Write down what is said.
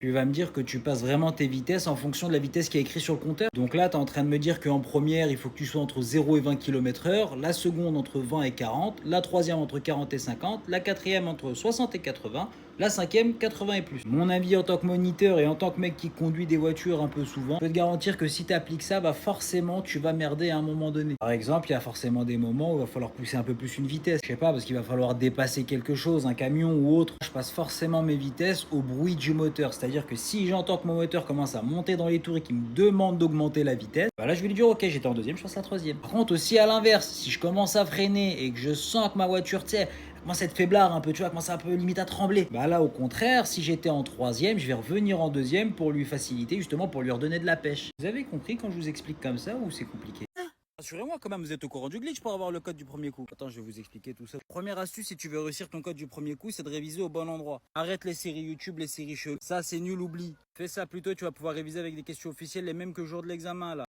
Tu vas me dire que tu passes vraiment tes vitesses en fonction de la vitesse qui est écrite sur le compteur. Donc là, tu es en train de me dire qu'en première, il faut que tu sois entre 0 et 20 km/h, la seconde entre 20 et 40, la troisième entre 40 et 50, la quatrième entre 60 et 80, la cinquième 80 et plus. Mon avis en tant que moniteur et en tant que mec qui conduit des voitures un peu souvent, je peux te garantir que si tu appliques ça, bah forcément tu vas merder à un moment donné. Par exemple, il y a forcément des moments où il va falloir pousser un peu plus une vitesse. Je sais pas, parce qu'il va falloir dépasser quelque chose, un camion ou autre. Je passe forcément mes vitesses au bruit du moteur. C'est-à-dire que si j'entends que mon moteur commence à monter dans les tours et qu'il me demande d'augmenter la vitesse, bah là je vais lui dire ok, j'étais en deuxième, je passe la troisième. Par contre aussi à l'inverse, si je commence à freiner et que je sens que ma voiture, tu sais, commence à être faiblard un peu, tu vois, commence un peu limite à trembler. Bah là, au contraire, si j'étais en troisième, je vais revenir en deuxième pour lui faciliter, justement pour lui redonner de la pêche. Vous avez compris quand je vous explique comme ça ou c'est compliqué? Rassurez-moi quand même, vous êtes au courant du glitch pour avoir le code du premier coup. Attends, je vais vous expliquer tout ça. Première astuce, si tu veux réussir ton code du premier coup, c'est de réviser au bon endroit. Arrête les séries YouTube, les séries cheloues. Ça, c'est nul, oublie. Fais ça plutôt, tu vas pouvoir réviser avec des questions officielles, les mêmes que le jour de l'examen là.